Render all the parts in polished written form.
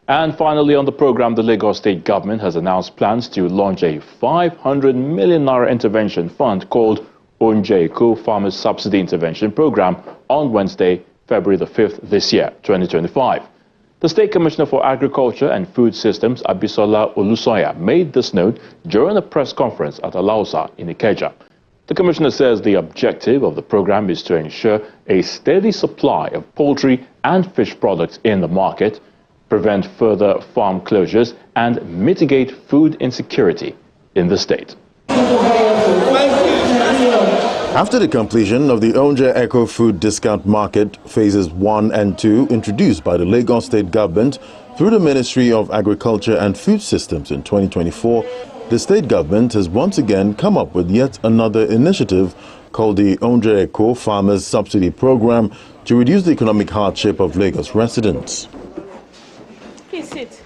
And finally on the program, the Lagos State government has announced plans to launch a 500 million naira intervention fund called Ounje Co-Farmers Subsidy Intervention Program on Wednesday, February the 5th this year, 2025. The State Commissioner for Agriculture and Food Systems, Abisola Olusoya, made this note during a press conference at Alausa in Ikeja. The Commissioner says the objective of the program is to ensure a steady supply of poultry and fish products in the market, prevent further farm closures, and mitigate food insecurity in the state. After the completion of the Ounje Eco Food Discount Market Phases 1 and 2 introduced by the Lagos State government through the Ministry of Agriculture and Food Systems in 2024, the state government has once again come up with yet another initiative called the Ounje Eco Farmers Subsidy Program to reduce the economic hardship of Lagos residents. Please sit.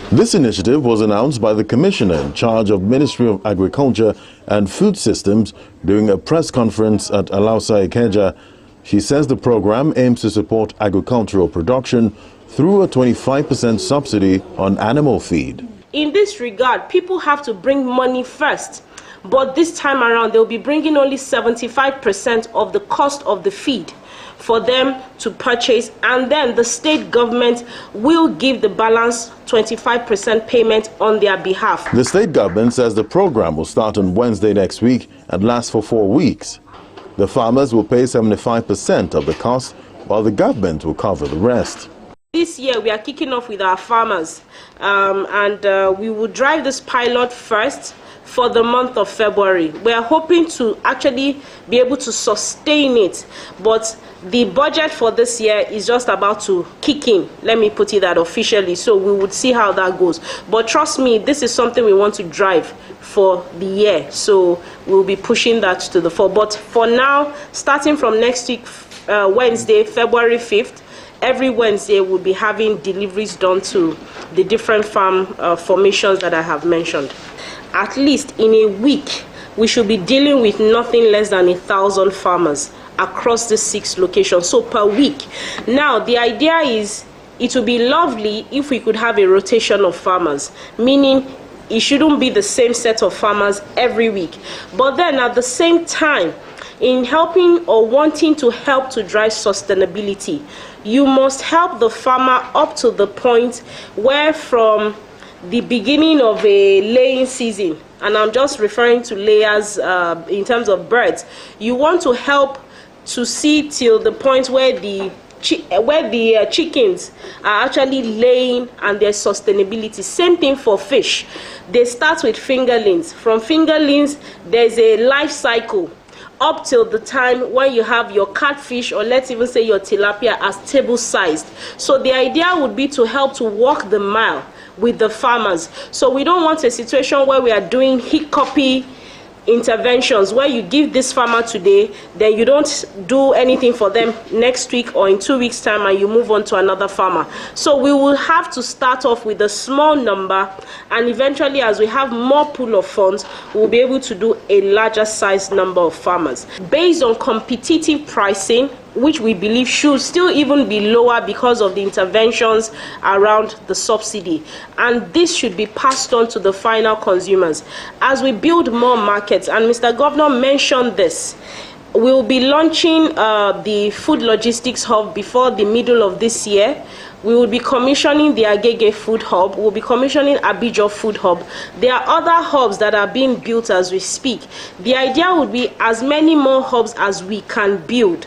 This initiative was announced by the Commissioner in charge of Ministry of Agriculture and Food Systems during a press conference at Alausa Ikeja. She says the program aims to support agricultural production through a 25% subsidy on animal feed. In this regard, people have to bring money first, but this time around they'll be bringing only 75% of the cost of the feed for them to purchase, and then the state government will give the balance 25% payment on their behalf. The state government says the program will start on Wednesday next week and last for 4 weeks. The farmers will pay 75% of the cost, while the government will cover the rest. This year we are kicking off with our farmers, and we will drive this pilot first for the month of February. We are hoping to actually be able to sustain it, but the budget for this year is just about to kick in, let me put it that officially, so we would see how that goes. But trust me, this is something we want to drive for the year, so we'll be pushing that to the fore. But for now, starting from next week, Wednesday, February 5th, every Wednesday we'll be having deliveries done to the different farm formations that I have mentioned. At least in a week, we should be dealing with nothing less than 1,000 farmers across the 6 locations, so per week. Now, the idea is it would be lovely if we could have a rotation of farmers, meaning it shouldn't be the same set of farmers every week. But then at the same time, in helping or wanting to help to drive sustainability, you must help the farmer up to the point where from the beginning of a laying season, and I'm just referring to layers in terms of birds, you want to help to see till the point where the chickens are actually laying and there's sustainability. Same thing for fish. They start with fingerlings. From fingerlings, there's a life cycle up till the time when you have your catfish, or let's even say your tilapia, as table sized. So the idea would be to help to walk the mile with the farmers. So we don't want a situation where we are doing hiccupy interventions where you give this farmer today, then you don't do anything for them next week or in 2 weeks time, and you move on to another farmer. So we will have to start off with a small number, and eventually as we have more pool of funds, we'll be able to do a larger size number of farmers based on competitive pricing, which we believe should still even be lower because of the interventions around the subsidy. And this should be passed on to the final consumers. As we build more markets, and Mr. Governor mentioned this, we'll be launching the food logistics hub before the middle of this year. We will be commissioning the Agege Food Hub. We'll be commissioning Abijo Food Hub. There are other hubs that are being built as we speak. The idea would be as many more hubs as we can build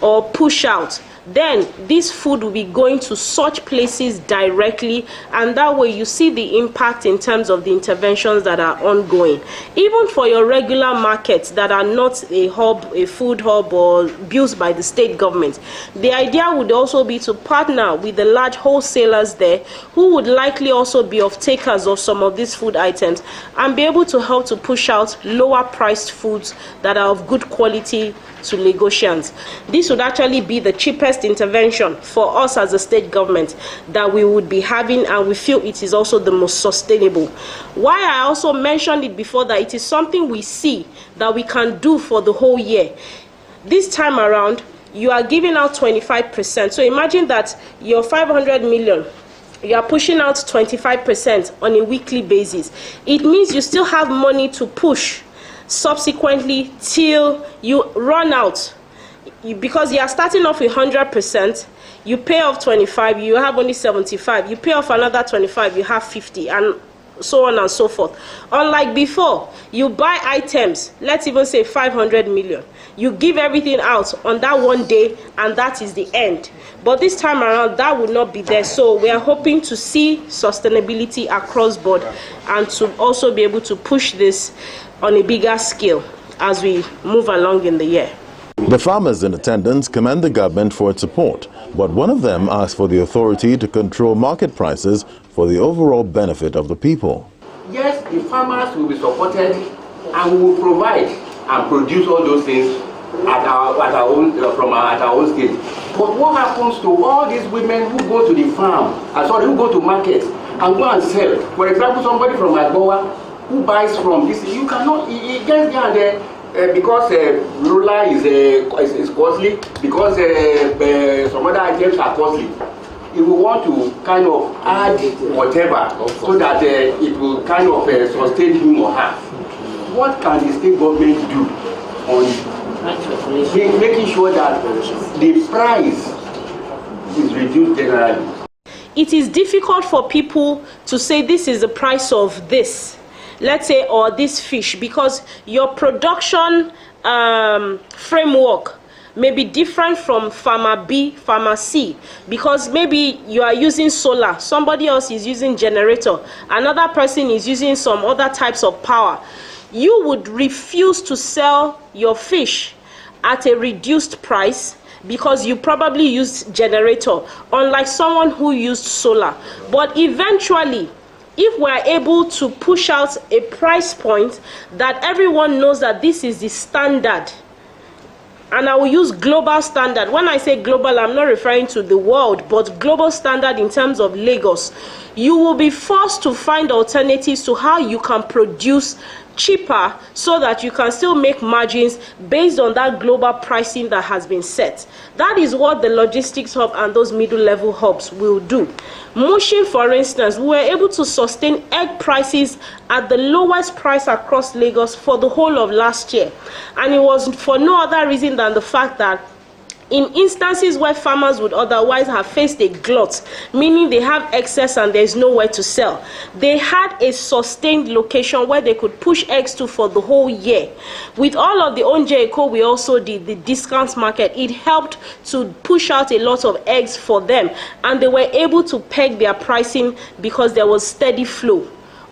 or push out, then this food will be going to such places directly, and that way you see the impact in terms of the interventions that are ongoing. Even for your regular markets that are not a hub, a food hub, or built by the state government, the idea would also be to partner with the large wholesalers there who would likely also be off-takers of some of these food items, and be able to help to push out lower priced foods that are of good quality to Lagosians. This would actually be the cheapest intervention for us as a state government that we would be having, and we feel it is also the most sustainable. Why I also mentioned it before, that it is something we see that we can do for the whole year. This time around, you are giving out 25%. So imagine that your 500 million, you are pushing out 25% on a weekly basis. It means you still have money to push subsequently till you run out. Because you are starting off with 100%, you pay off 25, you have only 75. You pay off another 25, you have 50, and so on and so forth. Unlike before, you buy items, let's even say 500 million. You give everything out on that one day, and that is the end. But this time around, that will not be there. So we are hoping to see sustainability across board and to also be able to push this on a bigger scale as we move along in the year. The farmers in attendance commend the government for its support, but one of them asked for the authority to control market prices for the overall benefit of the people. Yes, the farmers will be supported, and we will provide and produce all those things at our own stage. But what happens to all these women who go to the farm, who go to market and go and sell? For example, somebody from Agbowa who buys from this, you cannot, he gets there and there. Because ruler is costly, because some other items are costly, you will want to kind of add whatever so that it will kind of sustain him or her. What can the state government do on making sure that the price is reduced generally? It is difficult for people to say this is the price of this, let's say, or this fish, because your production framework may be different from farmer B, farmer C, because maybe you are using solar, somebody else is using generator, another person is using some other types of power. You would refuse to sell your fish at a reduced price because you probably used generator, unlike someone who used solar. But eventually, if we are able to push out a price point that everyone knows that this is the standard, and I will use global standard. When I say global, I'm not referring to the world, but global standard in terms of Lagos, you will be forced to find alternatives to how you can produce cheaper so that you can still make margins based on that global pricing that has been set. That is what the logistics hub and those middle level hubs will do. Mushin, for instance, we were able to sustain egg prices at the lowest price across Lagos for the whole of last year, and it was for no other reason than the fact that in instances where farmers would otherwise have faced a glut, meaning they have excess and there's nowhere to sell, they had a sustained location where they could push eggs to for the whole year. With all of the Ounje we also did the discount market. It helped to push out a lot of eggs for them, and they were able to peg their pricing because there was steady flow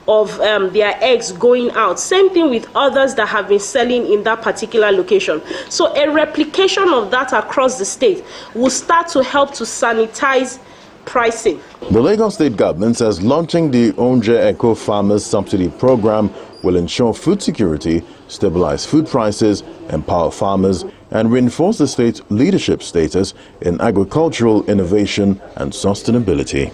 of their eggs going out. Same thing with others that have been selling in that particular location. So a replication of that across the state will start to help to sanitize pricing. The Lagos State government says launching the Ounje Eco Farmers Subsidy program will ensure food security, stabilize food prices, empower farmers, and reinforce the state's leadership status in agricultural innovation and sustainability.